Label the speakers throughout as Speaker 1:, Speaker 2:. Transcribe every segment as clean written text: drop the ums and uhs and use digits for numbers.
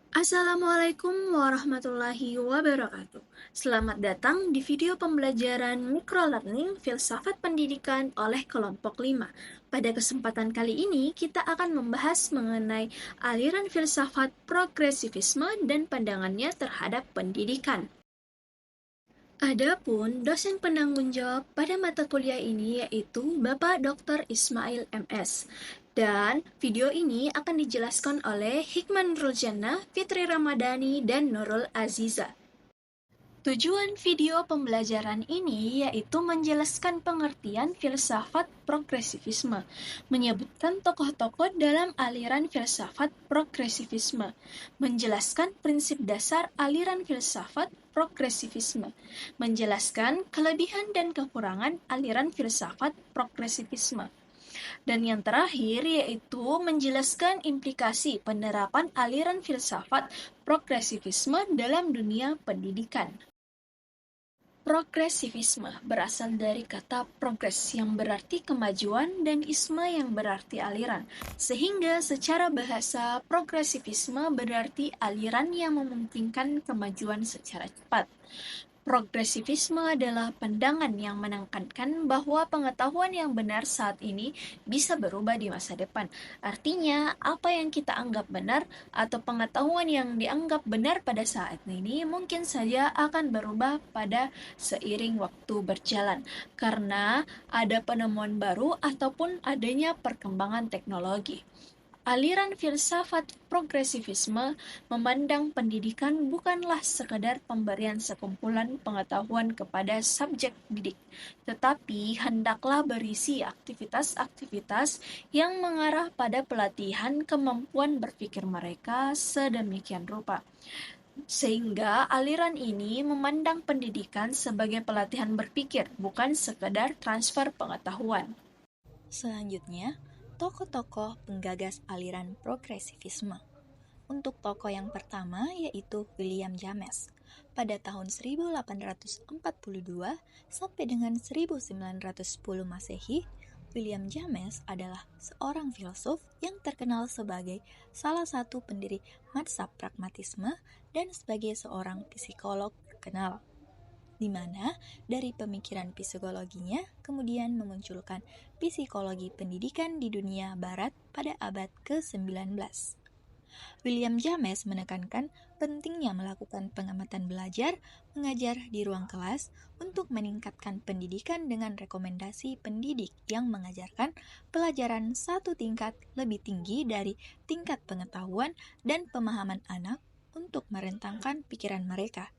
Speaker 1: Assalamualaikum warahmatullahi wabarakatuh. Selamat datang di video pembelajaran microlearning filsafat pendidikan oleh kelompok 5. Pada kesempatan kali ini, kita akan membahas mengenai aliran filsafat progresivisme dan pandangannya terhadap pendidikan. Adapun dosen penanggung jawab pada mata kuliah ini yaitu Bapak Dr. Ismail MS. Dan video ini akan dijelaskan oleh Hikman Ruljana, Fitri Ramadhani, dan Nurul Aziza. Tujuan video pembelajaran ini yaitu menjelaskan pengertian filsafat progresivisme, menyebutkan tokoh-tokoh dalam aliran filsafat progresivisme, menjelaskan prinsip dasar aliran filsafat progresivisme, menjelaskan kelebihan dan kekurangan aliran filsafat progresivisme. Dan yang terakhir yaitu menjelaskan implikasi penerapan aliran filsafat progresivisme dalam dunia pendidikan. Progresivisme berasal dari kata progres yang berarti kemajuan dan isme yang berarti aliran. Sehingga secara bahasa progresivisme berarti aliran yang memungkinkan kemajuan secara cepat. Progresivisme adalah pandangan yang menekankan bahwa pengetahuan yang benar saat ini bisa berubah di masa depan. Artinya, apa yang kita anggap benar atau pengetahuan yang dianggap benar pada saat ini mungkin saja akan berubah pada seiring waktu berjalan, karena ada penemuan baru ataupun adanya perkembangan teknologi. Aliran filsafat progresivisme memandang pendidikan bukanlah sekadar pemberian sekumpulan pengetahuan kepada subjek didik, tetapi hendaklah berisi aktivitas-aktivitas yang mengarah pada pelatihan kemampuan berpikir mereka sedemikian rupa. Sehingga aliran ini memandang pendidikan sebagai pelatihan berpikir, bukan sekadar transfer pengetahuan.
Speaker 2: Selanjutnya, tokoh-tokoh penggagas aliran progresivisme. Untuk tokoh yang pertama yaitu William James. Pada tahun 1842 sampai dengan 1910 Masehi, William James adalah seorang filsuf yang terkenal sebagai salah satu pendiri mazhab pragmatisme dan sebagai seorang psikolog terkenal, di mana dari pemikiran psikologinya kemudian memunculkan psikologi pendidikan di dunia barat pada abad ke-19. William James menekankan pentingnya melakukan pengamatan belajar mengajar di ruang kelas untuk meningkatkan pendidikan dengan rekomendasi pendidik yang mengajarkan pelajaran satu tingkat lebih tinggi dari tingkat pengetahuan dan pemahaman anak untuk merentangkan pikiran mereka.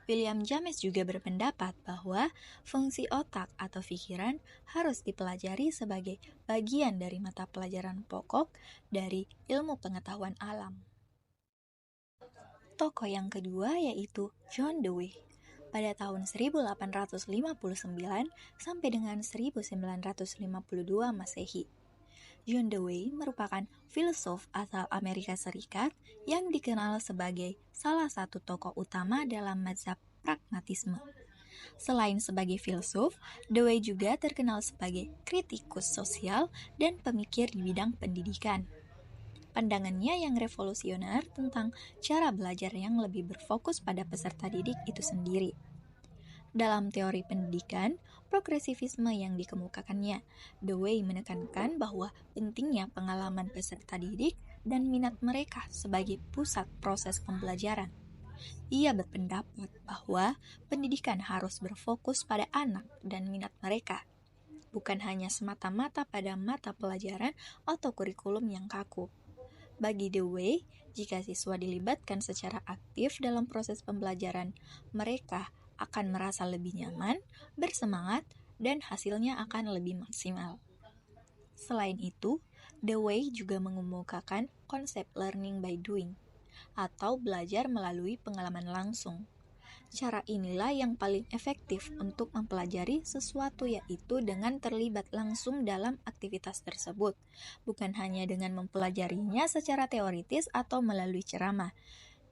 Speaker 2: William James juga berpendapat bahwa fungsi otak atau pikiran harus dipelajari sebagai bagian dari mata pelajaran pokok dari ilmu pengetahuan alam. Tokoh yang kedua yaitu John Dewey. Pada tahun 1859 sampai dengan 1952 Masehi. John Dewey merupakan filsuf asal Amerika Serikat yang dikenal sebagai salah satu tokoh utama dalam mazhab pragmatisme. Selain sebagai filsuf, Dewey juga terkenal sebagai kritikus sosial dan pemikir di bidang pendidikan. Pandangannya yang revolusioner tentang cara belajar yang lebih berfokus pada peserta didik itu sendiri. Dalam teori pendidikan, progresivisme yang dikemukakannya, Dewey menekankan bahwa pentingnya pengalaman peserta didik dan minat mereka sebagai pusat proses pembelajaran. Ia berpendapat bahwa pendidikan harus berfokus pada anak dan minat mereka, bukan hanya semata-mata pada mata pelajaran atau kurikulum yang kaku. Bagi Dewey, jika siswa dilibatkan secara aktif dalam proses pembelajaran, mereka akan merasa lebih nyaman, bersemangat, dan hasilnya akan lebih maksimal. Selain itu, Dewey juga mengemukakan konsep learning by doing, atau belajar melalui pengalaman langsung. Cara inilah yang paling efektif untuk mempelajari sesuatu, yaitu dengan terlibat langsung dalam aktivitas tersebut, bukan hanya dengan mempelajarinya secara teoritis atau melalui ceramah.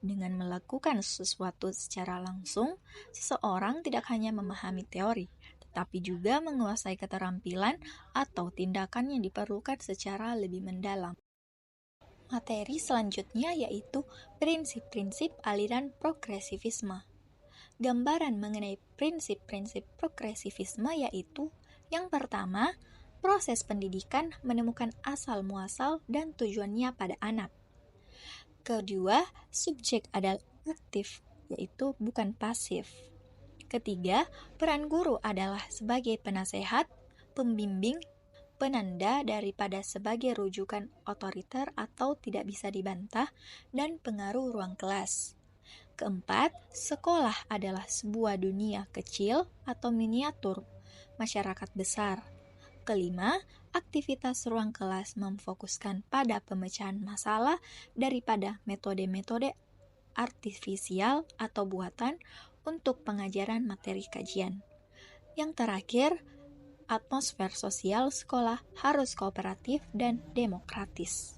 Speaker 2: Dengan melakukan sesuatu secara langsung, seseorang tidak hanya memahami teori, tetapi juga menguasai keterampilan atau tindakan yang diperlukan secara lebih mendalam. Materi selanjutnya yaitu prinsip-prinsip aliran progresivisme. Gambaran mengenai prinsip-prinsip progresivisme yaitu yang pertama, proses pendidikan menemukan asal-muasal dan tujuannya pada anak. Kedua, subjek adalah aktif, yaitu bukan pasif. Ketiga, peran guru adalah sebagai penasehat, pembimbing, penanda daripada sebagai rujukan otoriter atau tidak bisa dibantah, dan pengaruh ruang kelas. Keempat, sekolah adalah sebuah dunia kecil atau miniatur masyarakat besar. Kelima, aktivitas ruang kelas memfokuskan pada pemecahan masalah daripada metode-metode artifisial atau buatan untuk pengajaran materi kajian. Yang terakhir, atmosfer sosial sekolah harus kooperatif dan demokratis.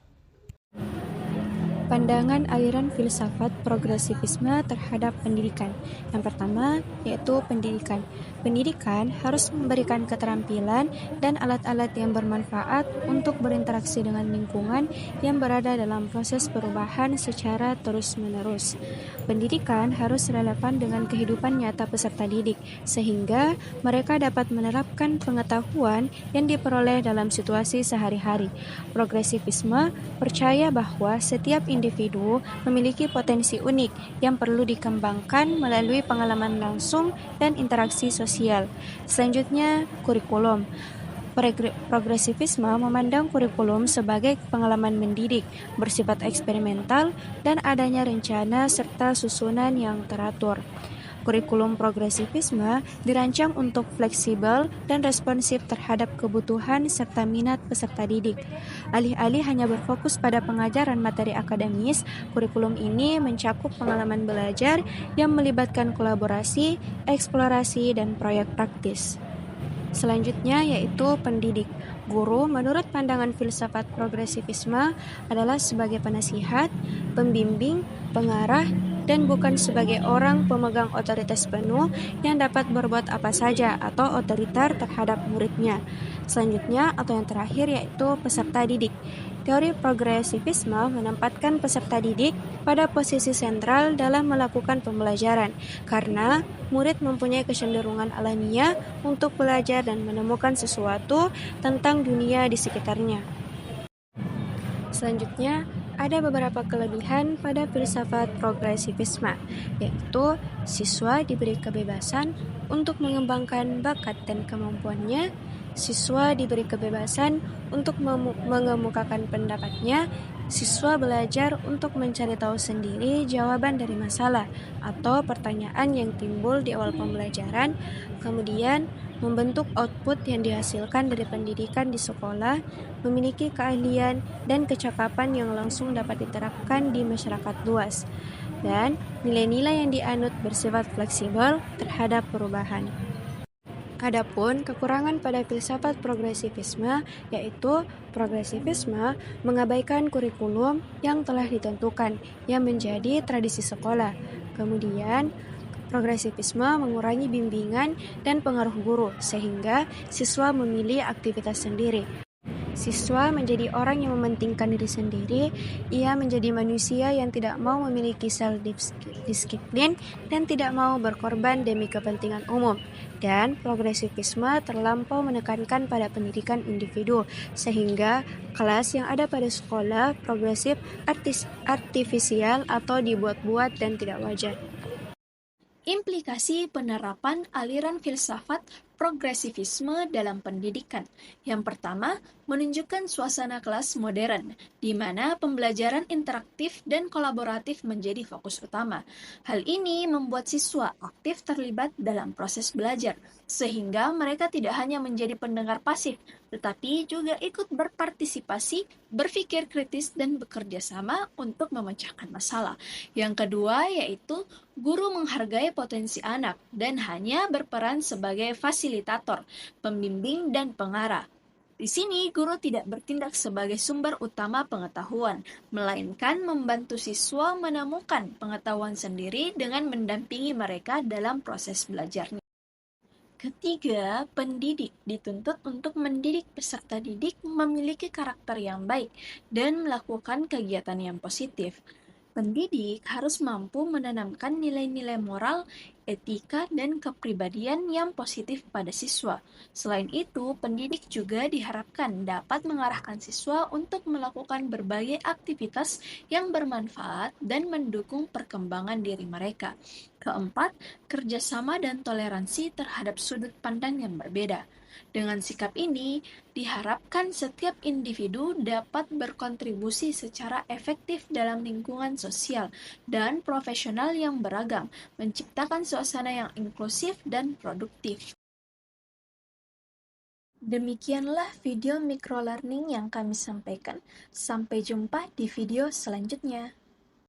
Speaker 3: Pandangan aliran filsafat progresivisme terhadap pendidikan. Yang pertama, yaitu pendidikan. Pendidikan harus memberikan keterampilan dan alat-alat yang bermanfaat untuk berinteraksi dengan lingkungan yang berada dalam proses perubahan secara terus-menerus. Pendidikan harus relevan dengan kehidupan nyata peserta didik, sehingga mereka dapat menerapkan pengetahuan yang diperoleh dalam situasi sehari-hari. Progresivisme percaya bahwa setiap individu memiliki potensi unik yang perlu dikembangkan melalui pengalaman langsung dan interaksi sosial. Selanjutnya, kurikulum. Progresivisme memandang kurikulum sebagai pengalaman mendidik, bersifat eksperimental, dan adanya rencana serta susunan yang teratur. Kurikulum progresivisme dirancang untuk fleksibel dan responsif terhadap kebutuhan serta minat peserta didik. Alih-alih hanya berfokus pada pengajaran materi akademis, kurikulum ini mencakup pengalaman belajar yang melibatkan kolaborasi, eksplorasi, dan proyek praktis. Selanjutnya yaitu pendidik. Guru menurut pandangan filsafat progresivisme adalah sebagai penasihat, pembimbing, pengarah, dan bukan sebagai orang pemegang otoritas penuh yang dapat berbuat apa saja atau otoriter terhadap muridnya. Selanjutnya atau yang terakhir yaitu peserta didik. Teori progresivisme menempatkan peserta didik pada posisi sentral dalam melakukan pembelajaran, karena murid mempunyai kecenderungan alamiah untuk belajar dan menemukan sesuatu tentang dunia di sekitarnya. Selanjutnya, ada beberapa kelebihan pada filsafat progresivisme, yaitu siswa diberi kebebasan untuk mengembangkan bakat dan kemampuannya, siswa diberi kebebasan untuk mengemukakan pendapatnya, siswa belajar untuk mencari tahu sendiri jawaban dari masalah atau pertanyaan yang timbul di awal pembelajaran, kemudian membentuk output yang dihasilkan dari pendidikan di sekolah, memiliki keahlian dan kecakapan yang langsung dapat diterapkan di masyarakat luas, dan nilai-nilai yang dianut bersifat fleksibel terhadap perubahan. Adapun kekurangan pada filsafat progresivisme yaitu progresivisme mengabaikan kurikulum yang telah ditentukan yang menjadi tradisi sekolah. Kemudian progresivisme mengurangi bimbingan dan pengaruh guru sehingga siswa memilih aktivitas sendiri. Siswa menjadi orang yang mementingkan diri sendiri, ia menjadi manusia yang tidak mau memiliki self-disiplin dan tidak mau berkorban demi kepentingan umum. Dan progresivisme terlampau menekankan pada pendidikan individu, sehingga kelas yang ada pada sekolah progresif artifisial atau dibuat-buat dan tidak wajar.
Speaker 1: Implikasi penerapan aliran filsafat progresivisme dalam pendidikan. Yang pertama, menunjukkan suasana kelas modern, di mana pembelajaran interaktif dan kolaboratif menjadi fokus utama. Hal ini membuat siswa aktif terlibat dalam proses belajar, sehingga mereka tidak hanya menjadi pendengar pasif, tetapi juga ikut berpartisipasi, berpikir kritis, dan bekerja sama untuk memecahkan masalah. Yang kedua yaitu guru menghargai potensi anak dan hanya berperan sebagai fasilitator, pembimbing, dan pengarah. Di sini, guru tidak bertindak sebagai sumber utama pengetahuan, melainkan membantu siswa menemukan pengetahuan sendiri dengan mendampingi mereka dalam proses belajarnya. Ketiga, pendidik dituntut untuk mendidik peserta didik memiliki karakter yang baik dan melakukan kegiatan yang positif. Pendidik harus mampu menanamkan nilai-nilai moral, etika, dan kepribadian yang positif pada siswa. Selain itu, pendidik juga diharapkan dapat mengarahkan siswa untuk melakukan berbagai aktivitas yang bermanfaat dan mendukung perkembangan diri mereka. Keempat, kerjasama dan toleransi terhadap sudut pandang yang berbeda. Dengan sikap ini, diharapkan setiap individu dapat berkontribusi secara efektif dalam lingkungan sosial dan profesional yang beragam, menciptakan suasana yang inklusif dan produktif. Demikianlah video microlearning yang kami sampaikan. Sampai jumpa di video selanjutnya.